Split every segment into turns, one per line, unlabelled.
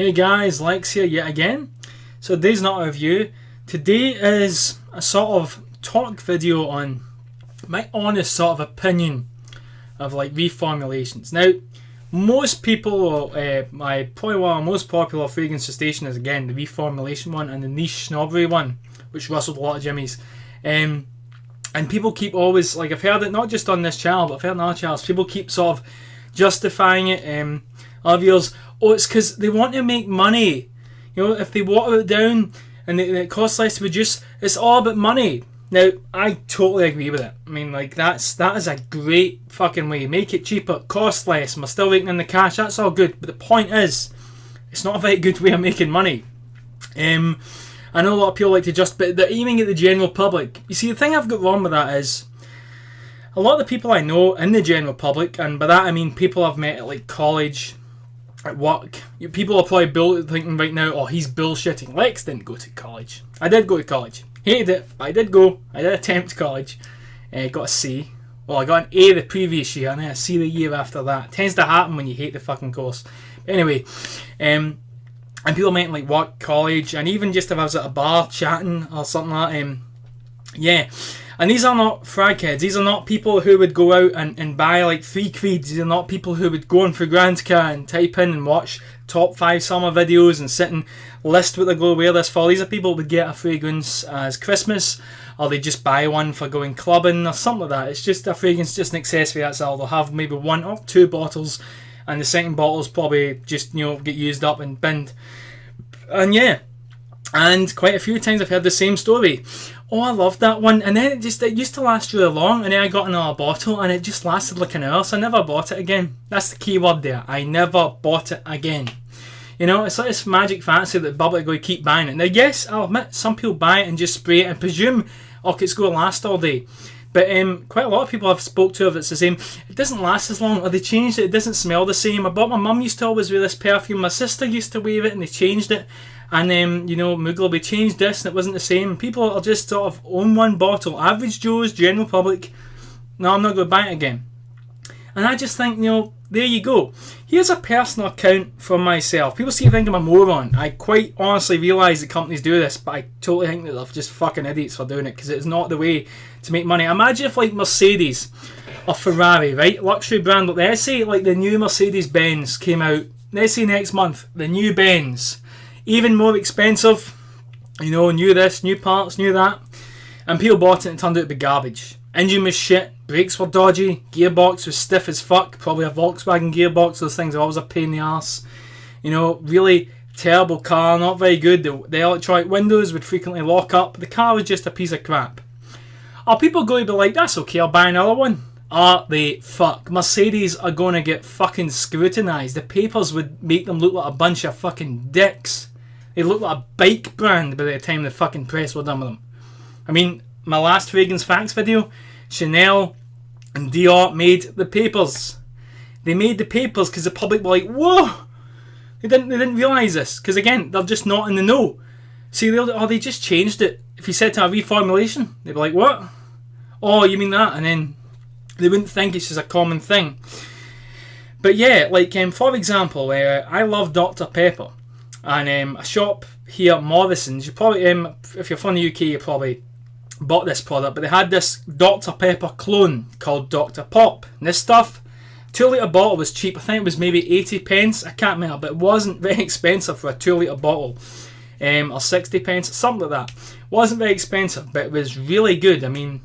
Hey guys, Lex here yet again. So today's not a review. Today is a sort of talk video on my honest sort of opinion of like reformulations. Now, most people, probably one of the most popular fragrance station is again the reformulation one and the niche snobbery one, which rustled a lot of jimmies. And people keep always, like I've heard it not just on this channel, but I've heard on other channels, people keep sort of justifying it. Other viewers, it's because they want to make money. You know, if they water it down and it costs less to produce, it's all about money. Now, I totally agree with it. I mean, like, that is a great fucking way. Make it cheaper, cost less, and we're still raking in the cash, that's all good. But the point is, it's not a very good way of making money. I know a lot of people like to but they're aiming at the general public. You see, the thing I've got wrong with that is, a lot of the people I know in the general public, and by that I mean people I've met at like college, at work, people are probably thinking right now, oh, he's bullshitting. Lex didn't go to college. I did go to college. Hated it, but I did go. I did attempt college. Got a C. Well, I got an A the previous year, and then a C the year after that. It tends to happen when you hate the fucking course. But anyway, and people meant like work, college, and even just if I was at a bar chatting or something like that. Yeah. And these are not frag heads. These are not people who would go out and buy like 3 creeds. These are not people who would go on FragranceBros and type in and watch top 5 summer videos and sit and list what they're going to wear this fall. These are people who would get a fragrance as Christmas, or they just buy one for going clubbing or something like that. It's just a fragrance, just an accessory, that's all. They'll have maybe 1 or 2 bottles, and the second bottle's probably just, you know, get used up and binned. And yeah, and quite a few times I've heard the same story. Oh, I loved that one, and then it used to last really long, and then I got another bottle and it just lasted like an hour, so I never bought it again. That's the key word there. I never bought it again. You know, it's like this magic fantasy that bubbly go keep buying it. Now yes, I'll admit some people buy it and just spray it and presume it's going to last all day. But quite a lot of people I've spoke to, if it's the same, it doesn't last as long, or they changed it, it doesn't smell the same. My mum used to always wear this perfume, my sister used to wear it and they changed it. And you know, Moogle, we changed this and it wasn't the same. People are just sort of own one bottle. Average Joe's, general public, no, I'm not going to buy it again. And I just think, you know, there you go. Here's a personal account from myself. People seem to think I'm a moron. I quite honestly realise that companies do this, but I totally think that they're just fucking idiots for doing it, because it's not the way to make money. Imagine if like Mercedes or Ferrari, right, luxury brand, let's say like the new Mercedes-Benz came out, let's say next month, the new Benz, even more expensive, you know, new this, new parts, new that, and people bought it and it turned out to be garbage. Engine was shit, brakes were dodgy, gearbox was stiff as fuck, probably a Volkswagen gearbox, those things are always a pain in the arse. You know, really terrible car, not very good, the electronic windows would frequently lock up, the car was just a piece of crap. Are people going to be like, that's okay, I'll buy another one? Are they? Fuck. Mercedes are going to get fucking scrutinised. The papers would make them look like a bunch of fucking dicks. They look like a bike brand by the time the fucking press were done with them. I mean, my last Fragrance Facts video, Chanel and Dior made the papers. They made the papers because the public were like, whoa! They didn't realise this. Because again, they're just not in the know. See, they just changed it. If you said to a reformulation, they'd be like, what? Oh, you mean that? And then they wouldn't think it's just a common thing. But yeah, like, for example, I love Dr. Pepper. And a shop here, Morrison's, you probably, if you're from the UK, you probably bought this product, but they had this Dr. Pepper clone called Dr. Pop. And this stuff, 2 litre bottle was cheap. I think it was maybe 80 pence, I can't remember, but it wasn't very expensive for a 2 litre bottle. Or 60 pence, something like that. It wasn't very expensive, but it was really good. I mean,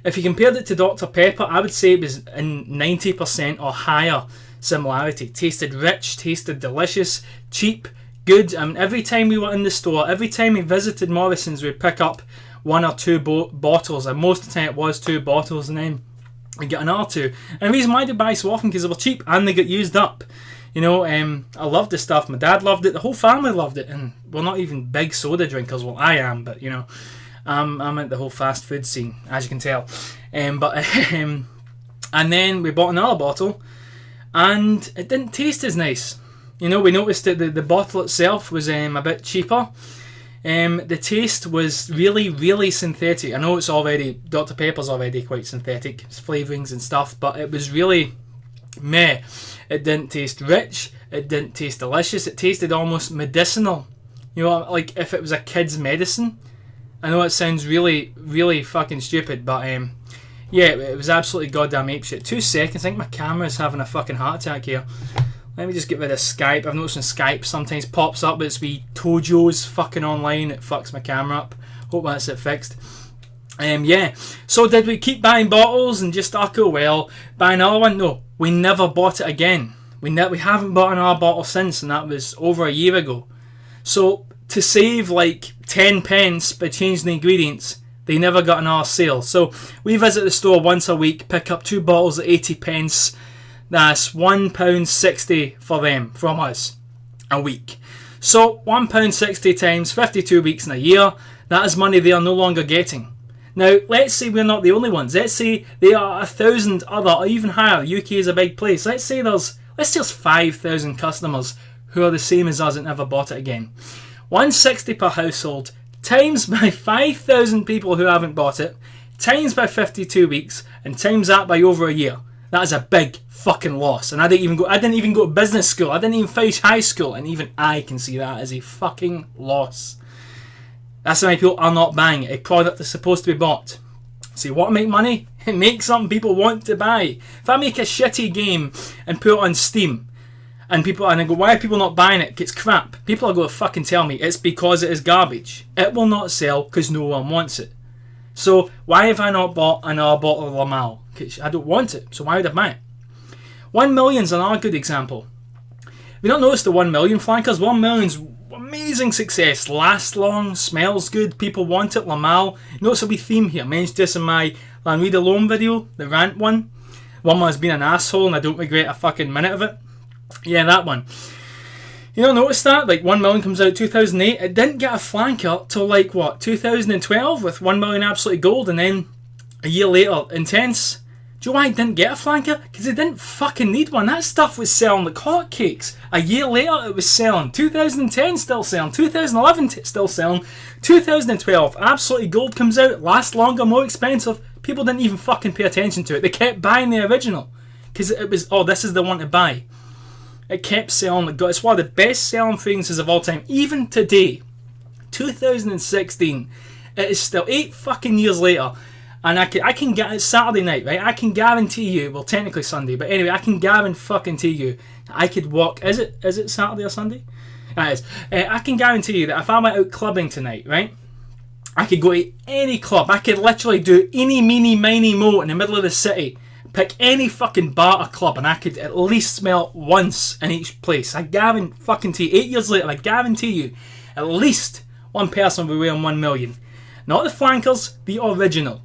if you compared it to Dr. Pepper, I would say it was in 90% or higher similarity. Tasted rich, tasted delicious, cheap, good. I mean, every time we were in the store, every time we visited Morrison's, we'd pick up 1 or 2 bottles, and most of the time it was 2 bottles, and then we'd get another 2. And the reason why I did buy so often, because they were cheap and they got used up. You know, I loved the stuff. My dad loved it, the whole family loved it, and we're not even big soda drinkers. Well, I am, but you know, I'm at the whole fast food scene, as you can tell. And then we bought another bottle, and it didn't taste as nice. You know, we noticed that the bottle itself was a bit cheaper. The taste was really, really synthetic. I know it's already, Dr. Pepper's already quite synthetic, it's flavourings and stuff, but it was really meh. It didn't taste rich, It didn't taste delicious. It tasted almost medicinal. You know, like if it was a kid's medicine. I know it sounds really, really fucking stupid, but yeah, it was absolutely goddamn apeshit. 2 seconds, I think my camera's having a fucking heart attack here. Let me just get rid of Skype. I've noticed when Skype sometimes pops up, but it's wee Tojo's fucking online. It fucks my camera up. Hope that's it fixed. Yeah, so did we keep buying bottles and just, oh well, buy another one? No, we never bought it again. We haven't bought another bottle since, and that was over a year ago. So to save like 10 pence by changing the ingredients, they never got another sale. So we visit the store once a week, pick up 2 bottles at 80 pence. That's £1.60 for them, from us, a week. So £1.60 times 52 weeks in a year, that is money they are no longer getting. Now, let's say we're not the only ones. Let's say there are 1,000 other, or even higher. UK is a big place. Let's say there's 5,000 customers who are the same as us and never bought it again. £1.60 per household, times by 5,000 people who haven't bought it, times by 52 weeks, and times that by over a year. That is a big fucking loss. And I didn't even go to business school. I didn't even finish high school, and even I can see that as a fucking loss. That's why people are not buying a product that's supposed to be bought. So you want to make money? Make something people want to buy. If I make a shitty game and put it on Steam, and I go, why are people not buying it? It's crap. People are going to fucking tell me it's because it is garbage. It will not sell because no one wants it. So why have I not bought another bottle of Lamal? Because I don't want it. So why would I buy it? 1 million's another good example. Have you not noticed the 1 million flankers? 1 million's amazing success. Lasts long, smells good, people want it. Lamal. Notice a wee theme here. I mentioned this in my Lanreed Alone video, the rant one. One has been an asshole and I don't regret a fucking minute of it. Yeah, that one. You know, notice that? Like 1 million comes out 2008. It didn't get a flanker till like what, 2012 with 1 million Absolutely Gold, and then a year later, Intense. Do you know why it didn't get a flanker? Because it didn't fucking need one. That stuff was selling like hotcakes. A year later, it was selling. 2010 still selling. 2011 still selling. 2012, Absolutely Gold comes out, lasts longer, more expensive. People didn't even fucking pay attention to it. They kept buying the original because it was, oh, this is the one to buy. It kept selling. It's one of the best selling fragrances of all time. Even today, 2016, it is still 8 fucking years later. And I can get it's Saturday night, right? I can guarantee you, well, technically Sunday, but anyway, I can guarantee you, I could walk. Is it Saturday or Sunday? It is. I can guarantee you that if I went out clubbing tonight, right? I could go to any club. I could literally do any, meeny, miny, mo in the middle of the city. Pick any fucking bar or club, and I could at least smell it once in each place. I guarantee you, 8 years later, I guarantee you, at least one person will be wearing 1 million. Not the flankers, the original.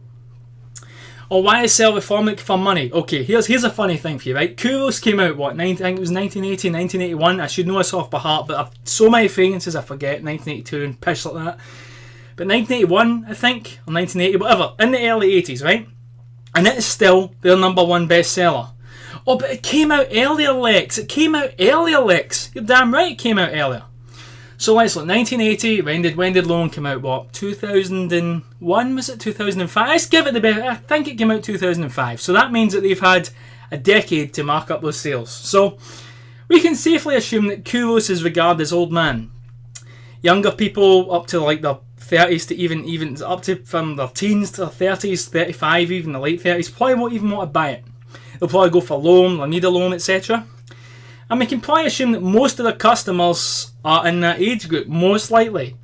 Or why I sell Reformulation for money? Okay, here's a funny thing for you, right? Kuros came out, what, I think it was 1980, 1981. I should know this off by heart, but I've so many fragrances I forget, 1982 and pish like that. But 1981, I think, or 1980, whatever, in the early 80s, right? And it is still their #1 bestseller. Oh, but it came out earlier, Lex. It came out earlier, Lex. You're damn right it came out earlier. So let's look. 1980, when did Loan come out? What, 2001? Was it 2005? Let's give it the best. I think it came out 2005. So that means that they've had a decade to mark up those sales. So we can safely assume that Kuros is regarded as old man. Younger people up to like their 30s to even up to from their teens to their 30s, 35, even the late 30s, probably won't even want to buy it. They'll probably go for loan, they'll need a loan, etc. And we can probably assume that most of their customers are in that age group, most likely.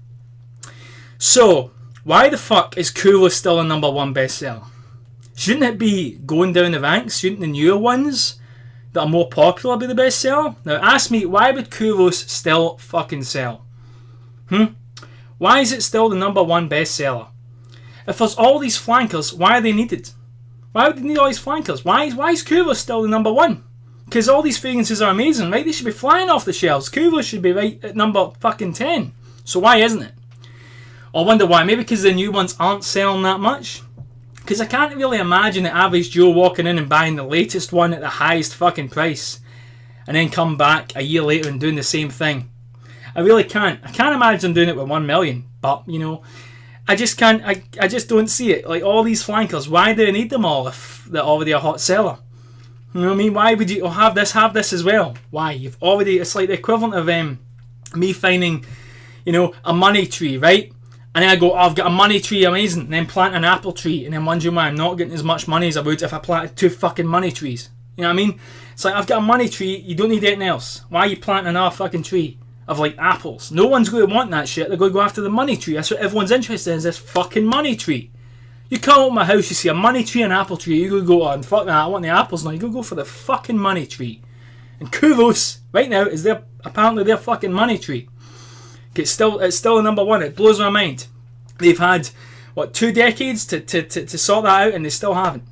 So, why the fuck is Kuros still a #1 bestseller? Shouldn't it be going down the ranks? Shouldn't the newer ones that are more popular be the bestseller? Now ask me, why would Kuros still fucking sell? Why is it still the #1 bestseller? If there's all these flankers, why are they needed? Why would they need all these flankers? Why is Kuros still the #1? Because all these fragrances are amazing, right? They should be flying off the shelves. Kuros should be right at number fucking 10. So why isn't it? I wonder why. Maybe because the new ones aren't selling that much? Because I can't really imagine the average Joe walking in and buying the latest one at the highest fucking price and then come back a year later and doing the same thing. I really can't. I can't imagine doing it with 1 million. But, you know, I just can't. I just don't see it. Like all these flankers, why do they need them all if they're already a hot seller? You know what I mean? Why would you have this as well? Why? You've already, it's like the equivalent of me finding, a money tree, right? And then I go, oh, I've got a money tree, amazing. And then plant an apple tree, and then wondering why I'm not getting as much money as I would if I planted 2 fucking money trees. You know what I mean? It's like, I've got a money tree, you don't need anything else. Why are you planting another fucking tree of like apples? No one's going to want that shit. They're going to go after the money tree. That's what everyone's interested in, is this fucking money tree. You come up to my house, you see a money tree and an apple tree, you go, oh, fuck that, I want the apples now. You go for the fucking money tree. And Kuvos, right now, is apparently their fucking money tree. It's still the number one. It blows my mind. They've had, 2 decades to sort that out, and they still haven't.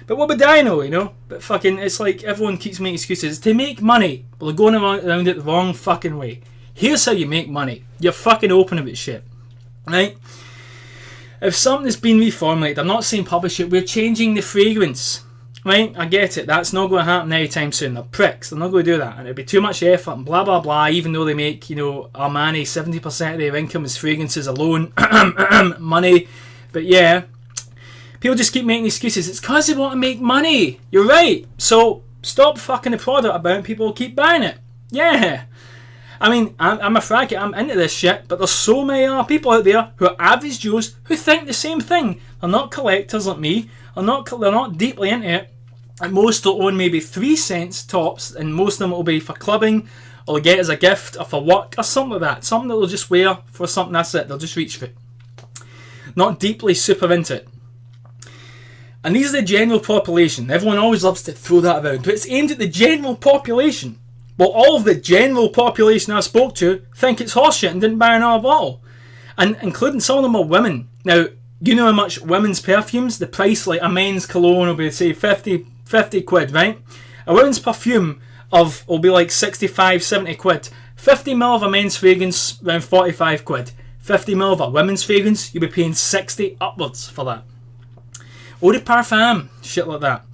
But what would I know, But fucking, it's like everyone keeps making excuses. To make money, but they're going around it the wrong fucking way. Here's how you make money. You're fucking open about shit. Right? If something's been reformulated, I'm not saying publish it, we're changing the fragrance. Right? I get it. That's not going to happen anytime soon. They're pricks. They're not going to do that. And it'd be too much effort and blah, blah, blah. Even though they make, Armani, 70% of their income is fragrances alone. Money. But yeah. People just keep making excuses. It's because they want to make money. You're right. So stop fucking the product about it. People will keep buying it. Yeah. I mean, I'm a fraggy. I'm into this shit. But there's so many other people out there who are average Joes who think the same thing. They're not collectors like me. They're not deeply into it. And most will own maybe 3 cents tops, and most of them will be for clubbing, or get as a gift, or for work, or something like that. Something that they'll just wear for something, that's it. They'll just reach for it. Not deeply super into it. And these are the general population. Everyone always loves to throw that around, but it's aimed at the general population. Well, all of the general population I spoke to think it's horseshit and didn't buy another bottle. And including some of them are women. Now, you know how much women's perfumes, the price, like a men's cologne will be, say, 50 quid, right? A women's perfume will be like 65, 70 quid. 50ml of a men's fragrance, around 45 quid. 50ml of a women's fragrance, you'll be paying 60 upwards for that. Eau de parfum, shit like that.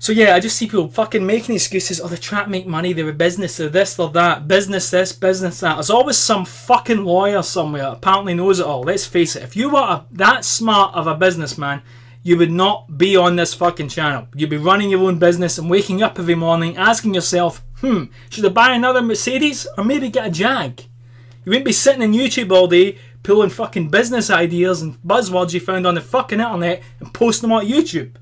So yeah, I just see people fucking making excuses. Oh, they're trying to make money, they're a business, they're this, they're that. Business this, business that. There's always some fucking lawyer somewhere that apparently knows it all. Let's face it, if you were that smart of a businessman, you would not be on this fucking channel. You'd be running your own business and waking up every morning asking yourself, should I buy another Mercedes or maybe get a Jag? You wouldn't be sitting on YouTube all day pulling fucking business ideas and buzzwords you found on the fucking internet and posting them on YouTube.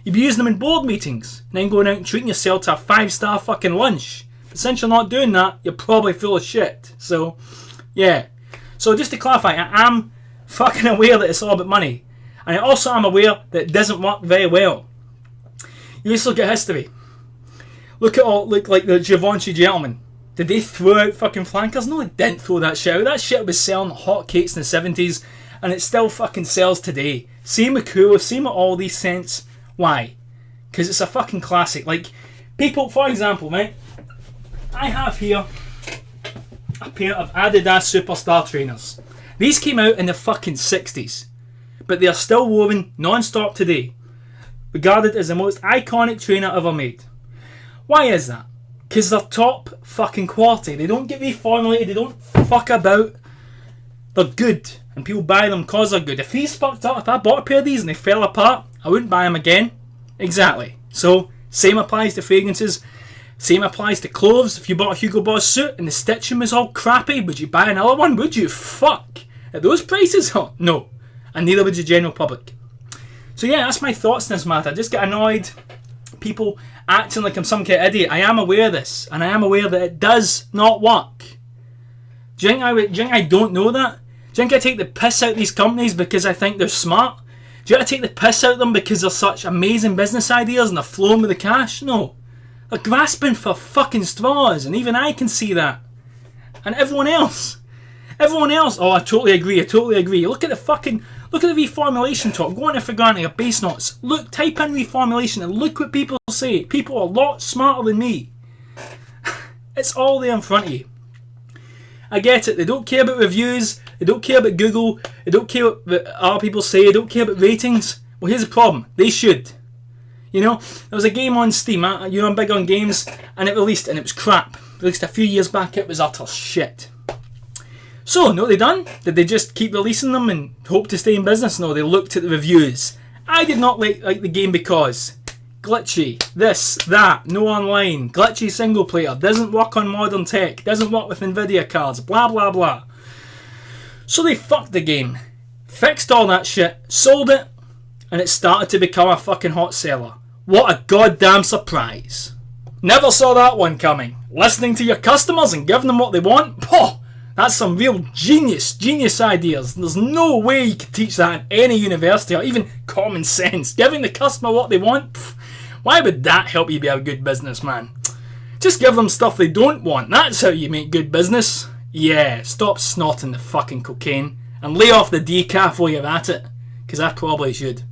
You'd be using them in board meetings and then going out and treating yourself to a 5-star fucking lunch. But since you're not doing that, you're probably full of shit. So, yeah. So just to clarify, I am fucking aware that it's all about money. And I also am aware that it doesn't work very well. You just look at history. Look like the Givenchy gentlemen. Did they throw out fucking flankers? No, they didn't throw that shit out. That shit was selling hotcakes in the 70s, and it still fucking sells today. Same with Cool, same with all these scents. Why? Because it's a fucking classic. Like, people, for example, mate, I have here a pair of Adidas Superstar trainers. These came out in the fucking 60s, but they are still worn non-stop today, regarded as the most iconic trainer ever made. Why is that? Because they're top fucking quality. They don't get reformulated, they don't fuck about. They're good, and people buy them because they're good. If these fucked up, if I bought a pair of these and they fell apart, I wouldn't buy them again. Exactly. So, same applies to fragrances. Same applies to clothes. If you bought a Hugo Boss suit and the stitching was all crappy, would you buy another one? Would you? Fuck. At those prices? Oh, no. And neither would the general public. So yeah, that's my thoughts on this matter. I just get annoyed. People acting like I'm some kind of idiot. I am aware of this. And I am aware that it does not work. Do you think I don't know that? Do you think I take the piss out of these companies because I think they're smart? Do you think I take the piss out of them because they're such amazing business ideas and they're flowing with the cash? No. They're grasping for fucking straws, and even I can see that. And everyone else. Oh, I totally agree. Look at the reformulation talk. Go on to Fragrantic or Base Notes. Look, type in reformulation and look what people say. People are a lot smarter than me. It's all there in front of you. I get it. They don't care about reviews. They don't care about Google. They don't care what other people say. They don't care about ratings. Well, here's the problem. They should. You know, there was a game on Steam. I'm big on games, and it released, and it was crap. It released a few years back. It was utter shit. So, know what they done? Did they just keep releasing them and hope to stay in business? No, they looked at the reviews. I did not like the game because glitchy, this, that, no online, glitchy single player, doesn't work on modern tech, doesn't work with Nvidia cards, blah blah blah. So they fucked the game, fixed all that shit, sold it, and it started to become a fucking hot seller. What a goddamn surprise. Never saw that one coming. Listening to your customers and giving them what they want? Poh! That's some real genius ideas. There's no way you could teach that at any university or even common sense. Giving the customer what they want? Pff, why would that help you be a good businessman? Just give them stuff they don't want. That's how you make good business. Yeah, stop snorting the fucking cocaine and lay off the decaf while you're at it. Because I probably should.